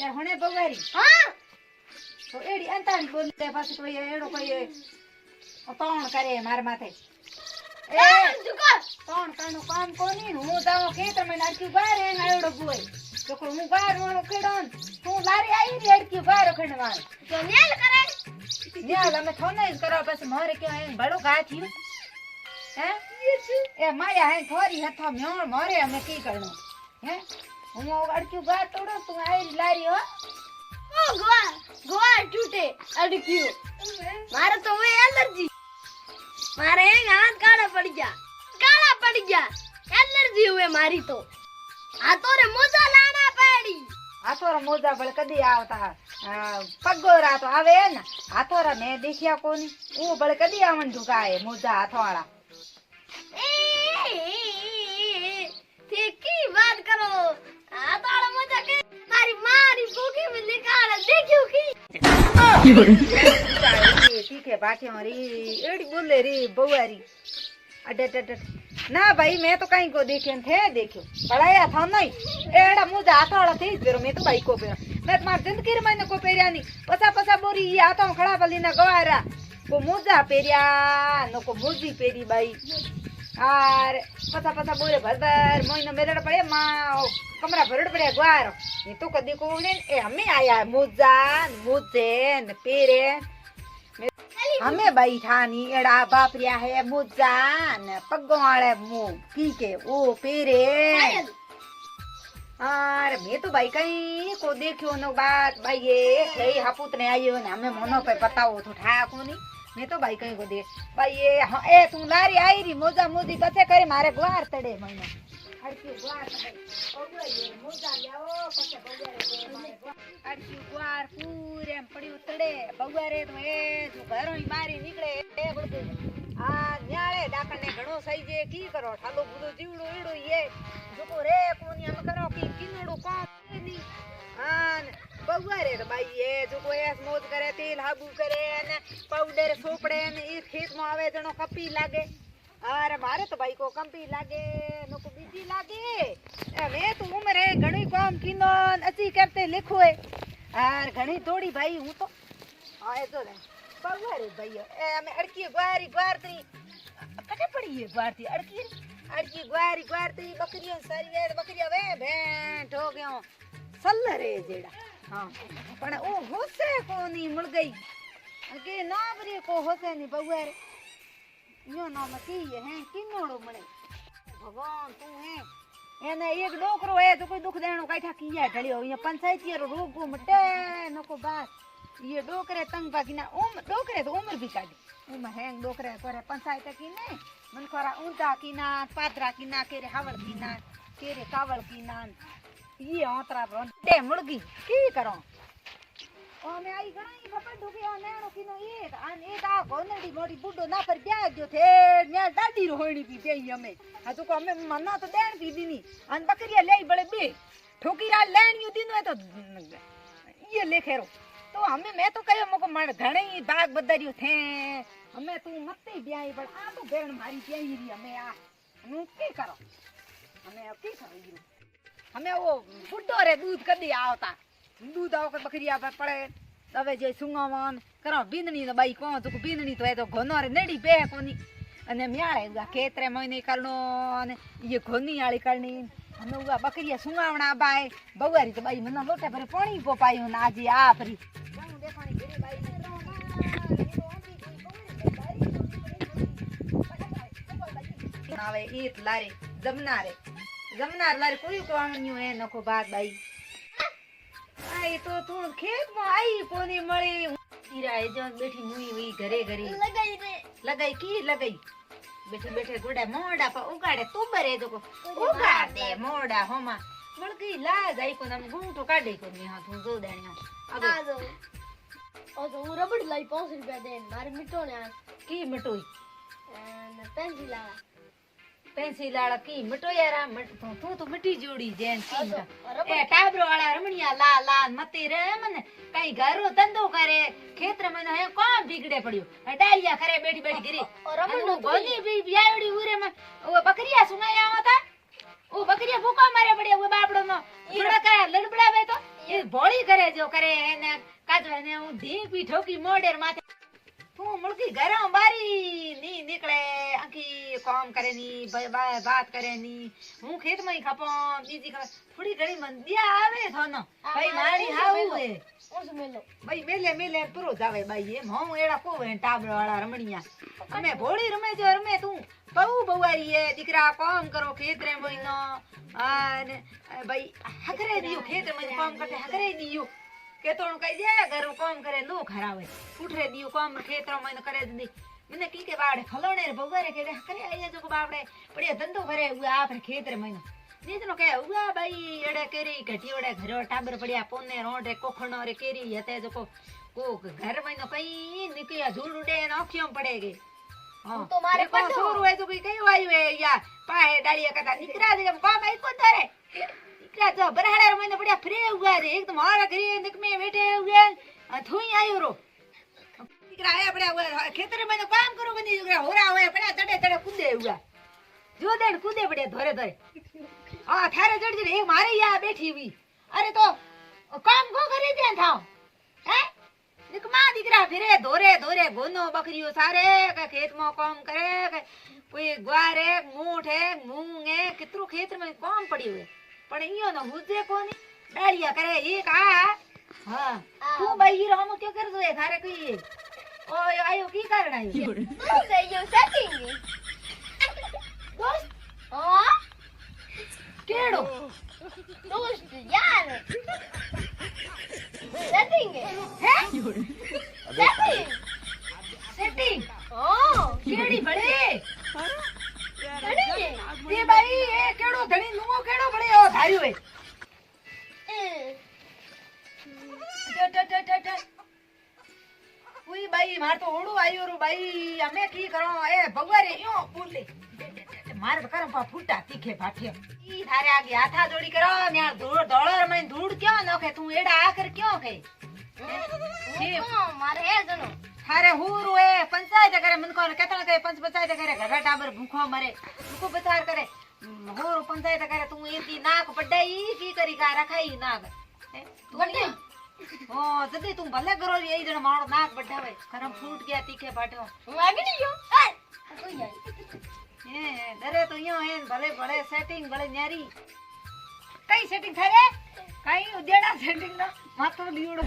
हुने बगारी हां तो एडी अंताड़ी बोलते पास कोई एडो कोई तोण करे मार माथे ए जुको तोण कानो काम कोनी हूं जाओ खेतर में अड़की बार है एडो बुए तो को हूं बार वाणो खेडन तू लारी आई रे अड़की बार खणवा तो नेल करे न्याल में थोने करो बस मारे के है बड़ो गा थी हैं ए माया है थोड़ी हथा म्योण मारे हमें की करनो हैं हूं अड़की बार तोड़ो तू आई लारी हो ओ गोवा टूटे अड़क्यू मारे तो वे एलर्जी मारे हाथ काला पड़ गया एलर्जी हुए मारी तो आ तो रे मोजा लाना पड़ी आतोरा मोजा बल कदी आवता पगोरा तो आवे ना आतोरा ने देखिया कोनी ओ बल कदी आवण झुकाए मोजा हाथवाड़ा ते की बात करो आतोरा मोजा के मारी भूखी में निकाल देखियो की ठीक है बाकी हमारी एड़ी बोले रे बउआरी अडे ना भाई मैं तो कहीं को देखे थे देखो पढ़ाया था नहीं एड़ा मुझे हाथोड़ा थे फिर मैं तो भाई को पे मैं तुम्हारी जिंदगी रे मैंने को पेरिया नहीं पसा बोरी ये हाथों खड़ा बली ना गवारा को मुझा पेरिया नो को मुझी पेरी भाई और पसा बोरे भर महीना मेरे पड़े मां कमरा भरड़ पड़े ग्वार ये तो कदी को ने ए हमें आया मुझा मुझे न पेरे हमें बैठा नी एड़ा बापरिया है मुजान पगवाड़े मुंह की के ओ पेरे और मैं तो भाई कहीं को देखियो न बात भाई ये कई हापुत ने आयो ने हमें मोनो पे बताओ तो ठा कोनी मैं तो भाई कहीं को दे भाई ये ए तू लारी आई री मोजा मोदी कथे करे मारे ग्वार तड़े मने अड़की ग्वार तड़े ओ ये मोजा लाओ कथे बगरे मारे अड़की ग्वार पूरे पड़ी उतड़े बगरे तो ए जो घरों ही मारी निकले ए बड़के आ न्याळे डाकने घणो सही जे की करो ठालो बुदो जीवड़ो ईड़ो ये जोको रे कोनी हम करो की किनड़ो काम नी आन बगरे तो भाई ये जोको एस मोज करे तेल हाबू करे ने पाउडर सोपड़े ने ई खेत में आवे जणो कपी लागे अरे मारे तो भाई को कंपी लागे नको बीजी लागे वे तो उम्र है घणी काम किनो अची करते लिखो है और घणी थोड़ी भाई हूं तो आए तो रे बगरे भाई ए हमें अड़की ग्वारती कटे पड़ी है ग्वारती अड़की ग्वारती बकरियों सारी वे बकरिया वे भेंट हो गयो सल रे जेड़ा हां पण ओ होसे कोनी मुड़ गई के नाबरी को होसे नी बगरे यो नाम की है किनोड़ो मणे भगवान तू है एने एक डोकरो है जो कोई दुख देणो काठा किया ढलियो ये पंचायती रो रोग मटे नको बात ये डोकरे तंग बाकीना डोकरे तो उम्र भी काटी उम्र है डोकरे करे पंचायत की ने मन खरा ऊंचा की ना पात्रा की ना केरे हावड़ की ना केरे कावड़ की ना ये ओतरा डे मुड़गी की करो ओ मैं आई घणी खबर दुखी नेणो किनो एक अन एक आ गोनडी मोडी बुड्डो ना पर ब्याह जो थे ने दादी रोहणी पी देई हमें आ तो हमें मना तो देण पी दीनी अन बकरिया लेई बड़े बे ठोकीरा लेणियो दिन में तो ये लेखेरो तो हमें मैं तो कहे मको मन घणे बाग बदरियो थे हमें तू मते ब्याही बड़ आ तो बेण मारी ब्याही री हमें आ नु की करो हमें की करो हमें वो बुड्डो रे दूध कदी आवता दूध आव के बकरिया पे पड़े तवे जे सुंगावन करो बिंदनी तो बाई को तो बिंदनी तो है तो घोनो रे नेडी पे कोनी अने म्याळे उगा खेतरे महीने करनो अने ये घोनी वाली करनी हमें उगा बकरिया सुंगावना बाय बगवारी तो बाई मनो लोटे पर पानी को पायो ना आज आ फरी जाऊ देखाणी गिरी बाई नावे ईत लारे जमनार लारे कोई को आणन्यो है नको बात बाई आई तो तू खेत में आई कोनी मळी ईरा जो बैठी मुई हुई घरे लगाई की लगाई बैठे गोड़ा मोड़ा पर उगाड़े तू बरे जो को उगाड़ दे मोड़ा होमा मळगी ला जाई को नम गुंटो काढे को मी हाथ जो देणो अब आ जाओ ओ तो रबड़ लाई 5 रुपया देन मारे मिटो ने की मिटोई पेंसिल वाला की मिटो यारा मट तू मिटी जोड़ी जेन की ए टाबरो वाला रमणिया ला मते रे मन कई घरो धंधो करे खेतर में है कौन बिगड़े पड़ियो डालिया करे बैठी गिरी और रमण गोली भी बियावड़ी उरे में वो बकरिया सुनाया आवता ओ बकरिया भूखा मारे पड़िया वो बापड़ो नो बड़ा का लड़बड़ावे तो એ ભોળી કરે જો કરે એને કાજવા ને હું ધીપી ઠોકી મોડેર માથે તું મુળકી ગરમ બારી ની નીકળે આખી કામ કરે ની વાત કરે ની હું ખેતમાં ખપો બીજી ખબર થોડી ઘણી મંદિયા આવે થોનો ભાઈ મારી હાવું હે ભાઈ મેલે પૂરો જાવે ભાઈ એમ હું એડા કોવે ટાબર વાળા રમણીયા અમે ભોળી રમે જો રમે તું બહુ બવારી હે દીકરા કામ કરો ખેતરે મહિનો અને ભાઈ હકરે દીયો ખેતરે મહિનો કામ કરતે હકરે દીયો કે તો કઈ દે ઘર કામ કરે નો ખરાવે ઉઠરે દીયો કામ ખેતરો મહિનો કરે દી મને કી કે બાડે ફલોણે બવારે કે હકરે આયા જો બાપડે પડે ધંધો કરે આપણે ખેતરે મહિનો નીતનો કે ઉગા ભાઈ એડે કેરી ઘટીઓડે ઘરો ટાબર પડ્યા પોને રોડે કોખણો રે કેરી હતે જો કો ઘર મહિનો કઈ નીકળ્યા ધૂળ ઉડે આંખિયો પડે ગઈ હા તો મારે પણ સોરું હોય તો કઈ કયું આવ્યું હે યા પાહે ડાળિયા કરતા નીકળા દે કામ આઈ કો તારે નીકળા તો બરહાડા મહિનો પડ્યા ફરે ઉગા રે એકદમ મારા ઘરે નીકમે બેઠે ઉગા થોઈ આયો રો નીકળા આયા પડ્યા ખેતરે મહિનો કામ કરો બની ઉગા હોરા હોય પડ્યા તડે કૂદે ઉગા જો દેડ કૂદે પડ્યા ધોરે હા થારે ચડજે એક મારે યા બેઠી હુઈ અરે તો કામ કો કરી દે થાવ હે નિકમા દીકરા ફિરે ધોરે ગોનો બકરીઓ સારે કે ખેતમાં કામ કરે કે કોઈ ગ્વારે મૂઠે મૂંગે કિતરું ખેતરમાં કામ પડ્યું હે પણ ઈયો ન હુજે કોની ડાળિયા કરે એક હા તું ભાઈ રામ ક્યો કરતો હે થારે કઈ ઓય આયો કી કારણ આયો શું થઈ સેટિંગ દોસ્ત કેડો દોસ્ત યાર સેટિંગ હે સેટિંગ સેટિંગ કેડી ભળે સેટિંગ તે ભાઈ એ કેડો ધણી નુઓ કેડો ભળે ઓ ધાર્યું હે ઉઈ ભાઈ માર તો ઓડું આયો રો ભાઈ અમે કી કરો એ ભગવારે યો બોલે માર તો કરમ પા ફૂટા તીખે ભાઠે ઈ થારે આગે હાથા જોડી કરો ન્યા ધૂળ ધોળર મઈ ધૂળ ક્યો નખે તું એડા આ કર ક્યો કે મારે હે જનો થારે હુરુ એ પંચાયત કરે મન કો કેતણ કે પંચાયત કરે ઘડા ટાબર ભૂખો મરે ભૂખો બચાર કરે હુરુ પંચાયત કરે તું એતી નાક પડાઈ કી કરી કા રખાઈ નાક તું ઓ જદી તું ભલે કરો એ જણ મારો નાક બઢાવે કરમ ફૂટ ગયા તીખે ભાઠો હું આગળ ગયો કોઈ જાય એ દરે તો યો હે ભલે ભલે સેટિંગ ભલે ન્યારી કઈ સેટિંગ થારે કઈ ઉદેડા સેટિંગ નો માથો લીવડો